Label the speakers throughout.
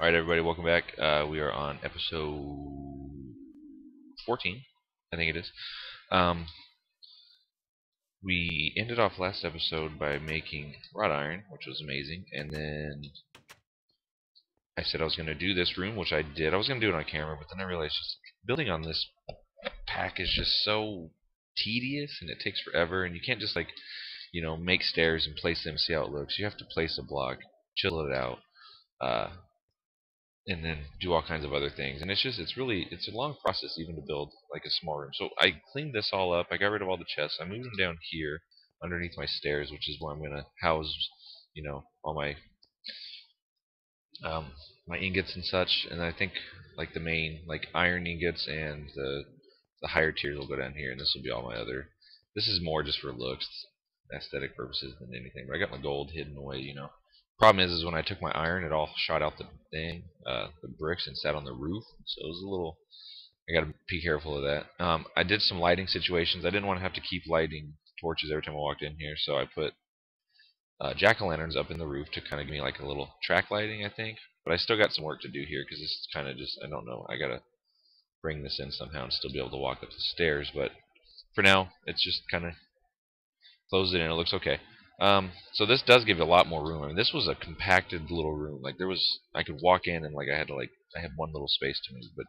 Speaker 1: Alright, everybody, welcome back. We are on episode 14, I think it is. We ended off last episode by making wrought iron, which was amazing, and then I said I was going to do this room, which I did. I was going to do it on camera, but then I realized just building on this pack is just so tedious, and it takes forever, and you can't just, make stairs and place them and see how it looks. You have to place a block, chill it out, and then do all kinds of other things. And it's a long process even to build like a small room. So I cleaned this all up. I got rid of all the chests. I moved them down here underneath my stairs, which is where I'm gonna house, all my my ingots and such. And I think like the main iron ingots and the higher tiers will go down here, and this will be all my other. This is more just for looks, aesthetic purposes than anything. But I got my gold hidden away, Problem is when I took my iron, it all shot out the thing, the bricks, and sat on the roof. So it was a little. I got to be careful of that. I did some lighting situations. I didn't want to have to keep lighting torches every time I walked in here, so I put jack-o'-lanterns up in the roof to kind of give me like a little track lighting, I think. But I still got some work to do here because this is kind of just, I don't know. I gotta bring this in somehow and still be able to walk up the stairs. But for now, it's just kind of close it in. It looks okay. So this does give a lot more room. I mean, this was a compacted little room. I could walk in and I had one little space to move, but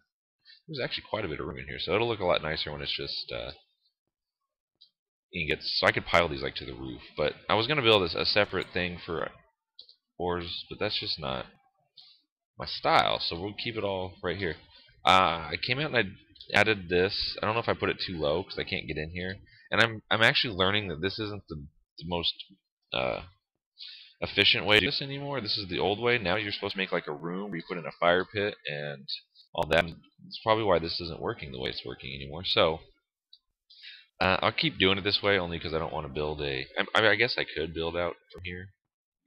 Speaker 1: there's actually quite a bit of room in here. So it'll look a lot nicer when it's just ingots. So I could pile these to the roof. But I was gonna build a separate thing for ores, but that's just not my style. So we'll keep it all right here. I came out and I added this. I don't know if I put it too low because I can't get in here. And I'm actually learning that this isn't the most efficient way to do this anymore. This is the old way. Now you're supposed to make like a room where you put in a fire pit and all that. It's probably why this isn't working the way it's working anymore. So I'll keep doing it this way only because I don't want to build I guess I could build out from here.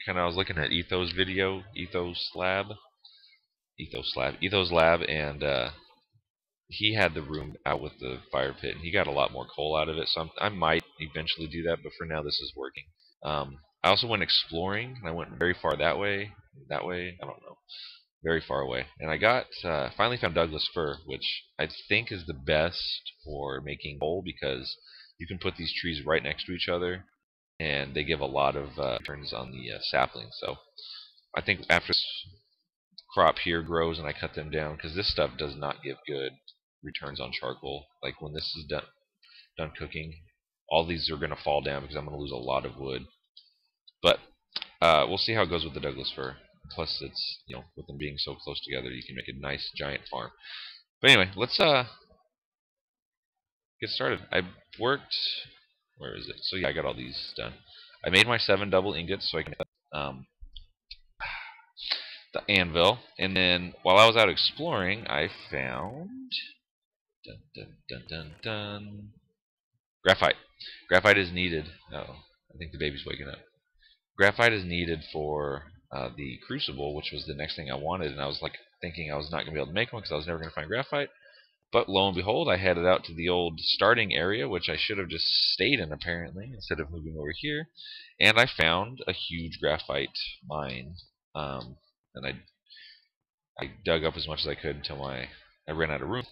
Speaker 1: I was looking at Ethos video, Ethos Lab, and he had the room out with the fire pit, and he got a lot more coal out of it. So I might eventually do that, but for now this is working. I also went exploring, and I went very far that way, I don't know, very far away. And I got finally found Douglas fir, which I think is the best for making coal because you can put these trees right next to each other, and they give a lot of returns on the saplings. So I think after this crop here grows and I cut them down, because this stuff does not give good returns on charcoal. Like when this is done cooking, all these are going to fall down because I'm going to lose a lot of wood. But we'll see how it goes with the Douglas fir. Plus, it's with them being so close together, you can make a nice giant farm. But anyway, let's get started. I worked. Where is it? So yeah, I got all these done. I made my 7 double ingots so I can the anvil, and then while I was out exploring, I found graphite. Graphite is needed. Oh, I think the baby's waking up. Graphite is needed for the crucible, which was the next thing I wanted, and I was thinking I was not going to be able to make one because I was never going to find graphite. But lo and behold, I headed out to the old starting area, which I should have just stayed in apparently instead of moving over here, and I found a huge graphite mine. And I dug up as much as I could until I ran out of room.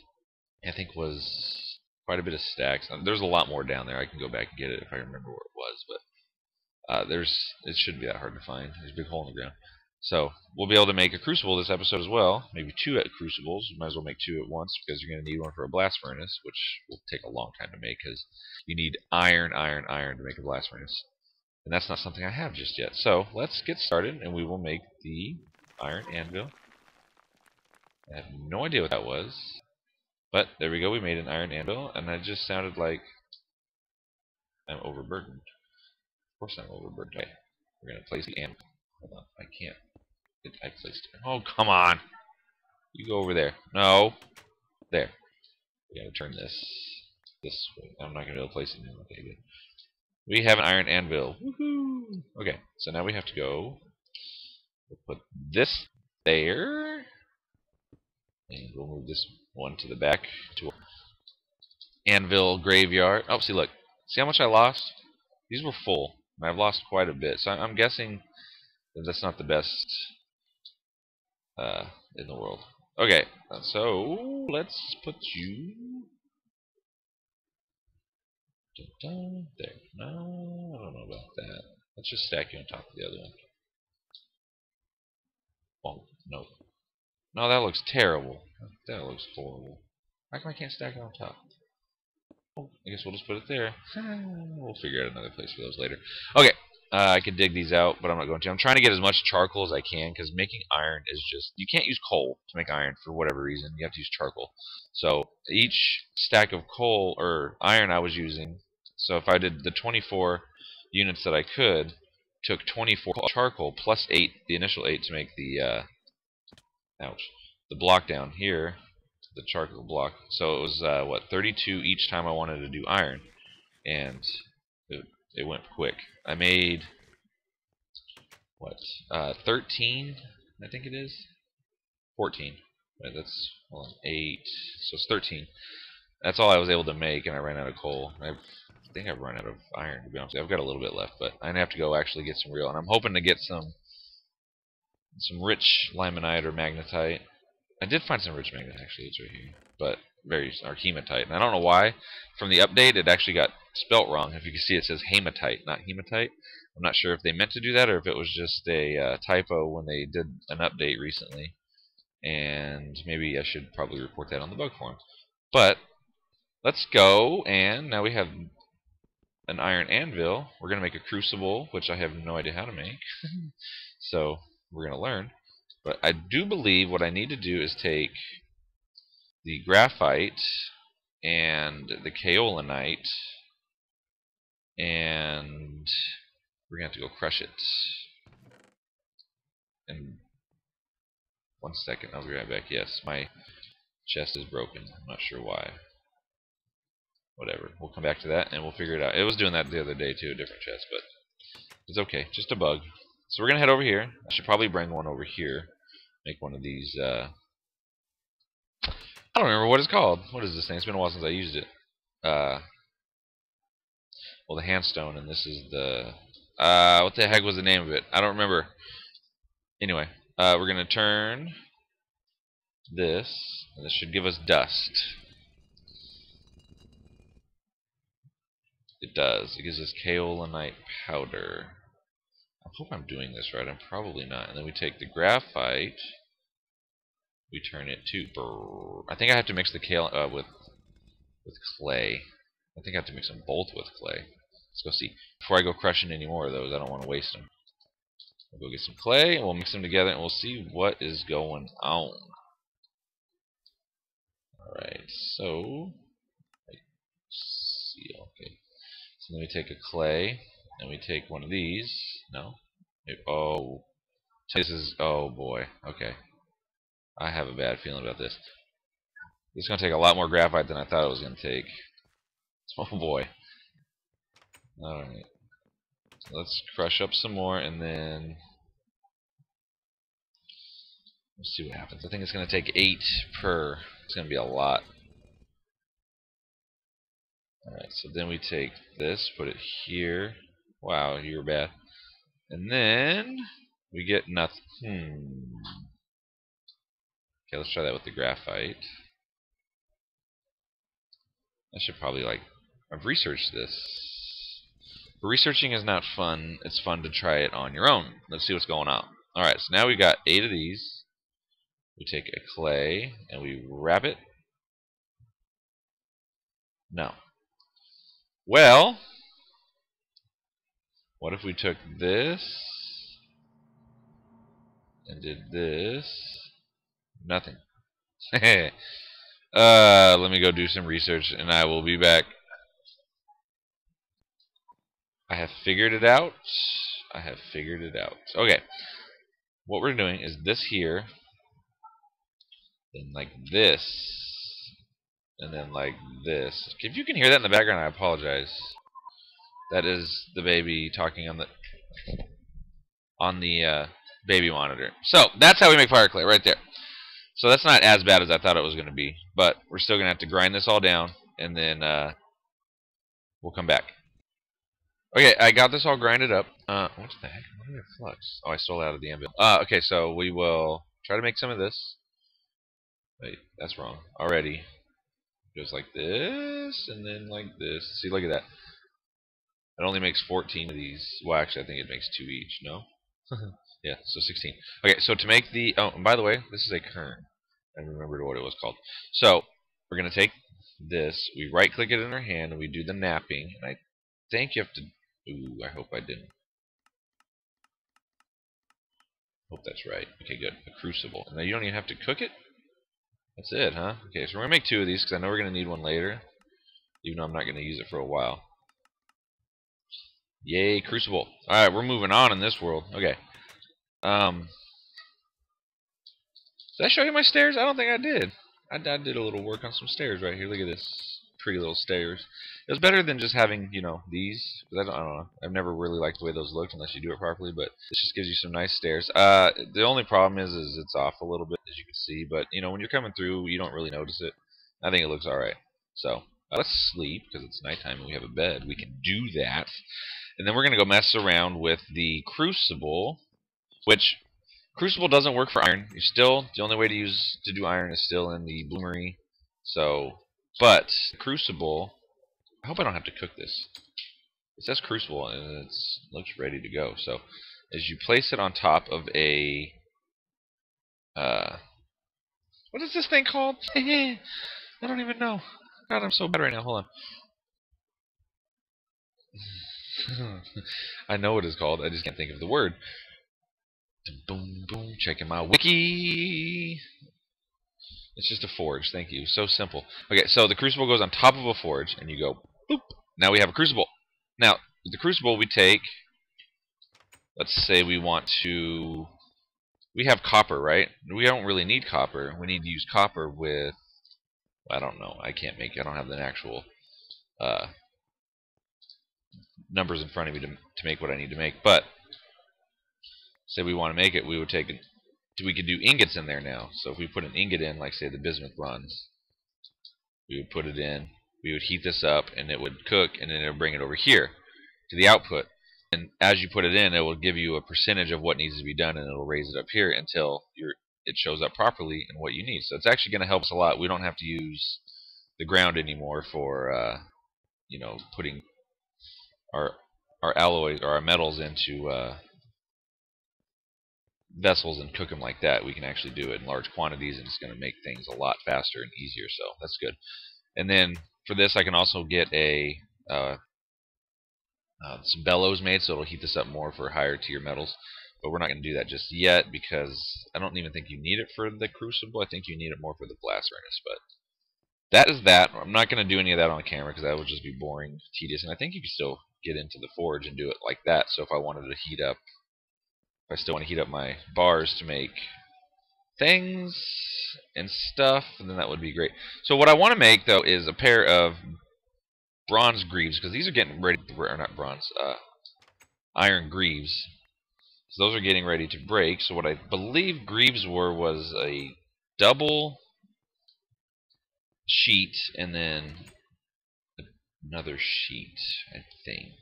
Speaker 1: I think was quite a bit of stacks. There's a lot more down there. I can go back and get it if I remember where it was, but it shouldn't be that hard to find. There's a big hole in the ground. So we'll be able to make a crucible this episode as well. Maybe 2 crucibles. You might as well make 2 at once because you're going to need one for a blast furnace, which will take a long time to make because you need iron to make a blast furnace. And that's not something I have just yet. So let's get started, and we will make the iron anvil. I have no idea what that was. But there we go, we made an iron anvil, and it just sounded like I'm overburdened. Of course I'm overburdened. Okay, we're going to place the anvil. Hold on, I can't. I placed it. Oh, come on! You go over there. No! There. We gotta turn this way. I'm not going to be able to place it now. Okay, good. We have an iron anvil. Woohoo! Okay, so now we have to go. We'll put this there. And we'll move this one to the back to anvil graveyard. Oh, see, look. See how much I lost? These were full. And I've lost quite a bit. So I'm guessing that that's not the best in the world. Okay, so let's put you there. No, I don't know about that. Let's just stack you on top of the other one. Oh, no. No, that looks terrible. That looks horrible. How come I can't stack it on top? Oh, I guess we'll just put it there. We'll figure out another place for those later. Okay, I could dig these out, but I'm not going to. I'm trying to get as much charcoal as I can, because making iron is just... You can't use coal to make iron for whatever reason. You have to use charcoal. So each stack of coal or iron I was using, so if I did the 24 units that I could, took 24 charcoal plus 8, the initial 8, to make the... ouch. The block down here, the charcoal block. So it was, what, 32 each time I wanted to do iron. And it went quick. I made, what, 13, I think it is? 14. Right, that's, hold on, 8, so it's 13. That's all I was able to make, and I ran out of coal. I think I've run out of iron, to be honest. I've got a little bit left, but I'm going to have to go actually get some real. And I'm hoping to get some rich limonite or magnetite. I did find some rich magnetite, actually. It's right here. But or hematite. And I don't know why. From the update, it actually got spelt wrong. If you can see, it says hematite, not hematite. I'm not sure if they meant to do that or if it was just a typo when they did an update recently. And maybe I should probably report that on the bug forum. But let's go, and now we have an iron anvil. We're going to make a crucible, which I have no idea how to make. So we're going to learn. But I do believe what I need to do is take the graphite and the kaolinite, and we're going to have to go crush it. And 1 second, I'll be right back. Yes, my chest is broken. I'm not sure why. Whatever. We'll come back to that, and we'll figure it out. It was doing that the other day, too, a different chest, but it's okay. Just a bug. So we're going to head over here. I should probably bring one over here. Make one of these, I don't remember what it's called. What is this thing? It's been a while since I used it. Well, the handstone, and this is the... what the heck was the name of it? I don't remember. Anyway, we're going to turn this, and this should give us dust. It does. It gives us kaolinite powder. I hope I'm doing this right. I'm probably not. And then we take the graphite. We turn it to... I think I have to mix the kale with clay. I think I have to mix them both with clay. Let's go see. Before I go crushing any more of those, I don't want to waste them. We'll go get some clay, and we'll mix them together, and we'll see what is going on. Alright, so... Let's see, okay. So then we take a clay, and we take one of these. No? Oh. This is... Oh, boy. Okay. I have a bad feeling about this. This is going to take a lot more graphite than I thought it was going to take. Oh, boy. Alright. Let's crush up some more, and then... Let's see what happens. I think it's going to take 8 per. It's going to be a lot. Alright, so then we take this, put it here. Wow, you're bad. And then we get nothing. Okay, let's try that with the graphite. I should probably, I've researched this. But researching is not fun. It's fun to try it on your own. Let's see what's going on. Alright, so now we got 8 of these. We take a clay and we wrap it. No. Well, what if we took this and did this? Nothing. Let me go do some research and I will be back. I have figured it out. I have figured it out. Okay. What we're doing is this here, then like this, and then like this. If you can hear that in the background, I apologize. That is the baby talking on the baby monitor. So that's how we make fire clay right there. So that's not as bad as I thought it was going to be, but we're still going to have to grind this all down, and then we'll come back. Okay, I got this all grinded up. What the heck? What did I flux? Oh, I stole it out of the anvil. Okay, so we will try to make some of this. Wait, that's wrong. Already. It goes like this, and then like this. See, look at that. It only makes 14 of these. Well, actually, I think it makes 2 each. No? Yeah, so 16. Okay, so to make the... Oh, and by the way, this is a kern. I remembered what it was called. So, we're going to take this. We right-click it in our hand, and we do the napping. And I think you have to... Ooh, I hope I didn't. Hope that's right. Okay, good. A crucible. Now, you don't even have to cook it? That's it, huh? Okay, so we're going to make 2 of these, because I know we're going to need one later. Even though I'm not going to use it for a while. Yay, crucible. Alright, we're moving on in this world. Okay. Did I show you my stairs? I don't think I did. I did a little work on some stairs right here. Look at this. Pretty little stairs. It was better than just having, you know, these. But I don't know. I've never really liked the way those looked unless you do it properly. But this just gives you some nice stairs. The only problem is it's off a little bit, as you can see. But, you know, when you're coming through, you don't really notice it. I think it looks alright. So, let's sleep, because it's nighttime and we have a bed. We can do that. And then we're going to go mess around with the crucible, which... Crucible doesn't work for iron. You're still the only way to do iron is still in the bloomery. So, but crucible. I hope I don't have to cook this. It says crucible and it looks ready to go. So, as you place it on top of a what is this thing called? I don't even know. God, I'm so bad right now. Hold on. I know what it's called. I just can't think of the word. Boom, boom, checking my wiki. It's just a forge, thank you. So simple. Okay, so the crucible goes on top of a forge, and you go, boop. Now we have a crucible. Now, with the crucible we take, let's say we want to, we have copper, right? We don't really need copper. We need to use copper with, I don't know, I don't have the actual numbers in front of me to make what I need to make, but say we want to make it, we would take it. We could do ingots in there now. So if we put an ingot in, like say the bismuth bronze, we would put it in. We would heat this up, and it would cook, and then it would bring it over here to the output. And as you put it in, it will give you a percentage of what needs to be done, and it'll raise it up here until it shows up properly and what you need. So it's actually going to help us a lot. We don't have to use the ground anymore for you know, putting our alloys or our metals into vessels and cook them like that. We can actually do it in large quantities, and it's going to make things a lot faster and easier, so that's good. And then for this I can also get some bellows made, so it'll heat this up more for higher tier metals, but we're not going to do that just yet because I don't even think you need it for the crucible. I think you need it more for the blast furnace, but that is that. I'm not going to do any of that on camera because that would just be boring, tedious, and I think you can still get into the forge and do it like that. So if I wanted to heat up, if I still want to heat up my bars to make things and stuff, then that would be great. So what I want to make, though, is a pair of bronze greaves, because these are getting ready, or not bronze, iron greaves. So those are getting ready to break. So what I believe greaves was a double sheet and then another sheet, I think.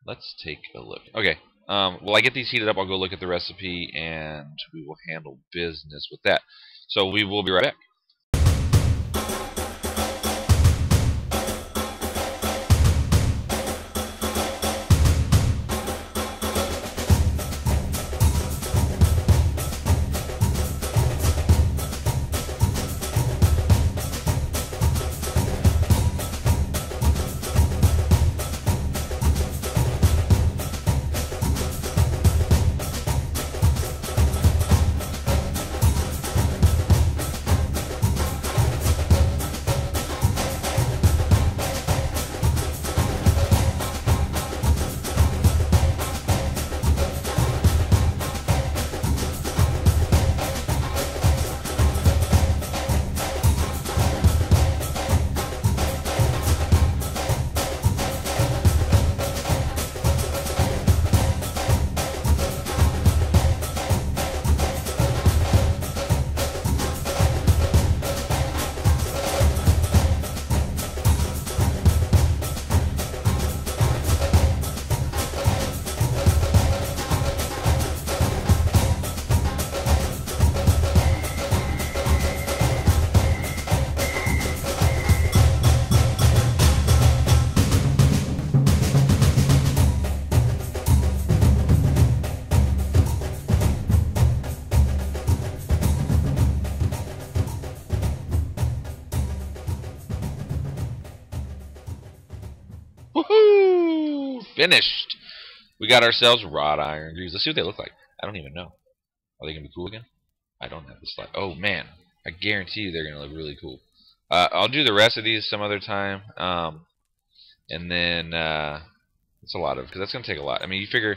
Speaker 1: Let's take a look. Okay. Well, I get these heated up. I'll go look at the recipe, and we will handle business with that. So we will be right back. Woo! Finished. We got ourselves wrought iron greaves. Let's see what they look like. I don't even know. Are they gonna be cool again? I don't have the slide. Oh man, I guarantee you they're gonna look really cool. I'll do the rest of these some other time. And then it's a lot of because that's gonna take a lot. I mean, you figure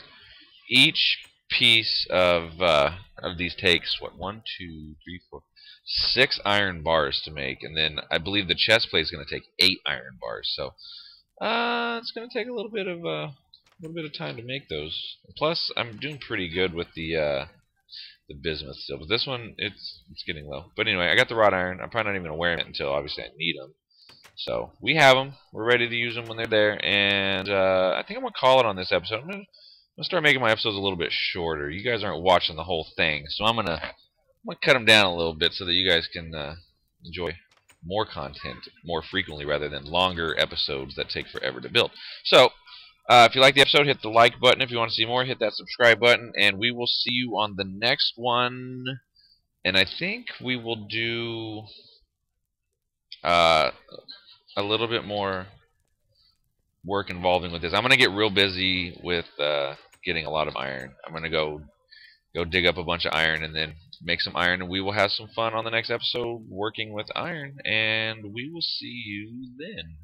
Speaker 1: each piece of these takes what 1, 2, 3, 4, 6 iron bars to make, and then I believe the chest plate is gonna take 8 iron bars. So it's gonna take a little bit of time to make those. Plus, I'm doing pretty good with the bismuth still, but this one it's getting low. But anyway, I got the wrought iron. I'm probably not even gonna wear it until obviously I need them. So we have them. We're ready to use them when they're there, and I think I'm gonna call it on this episode. I'm gonna start making my episodes a little bit shorter. You guys aren't watching the whole thing, so I'm gonna cut them down a little bit so that you guys can enjoy more content more frequently rather than longer episodes that take forever to build. So if you like the episode, hit the like button. If you want to see more, hit that subscribe button, and we will see you on the next one. And I think we will do a little bit more work involving with this. I'm going to get real busy with getting a lot of iron. I'm going to go dig up a bunch of iron and then make some iron, and we will have some fun on the next episode working with iron, and we will see you then.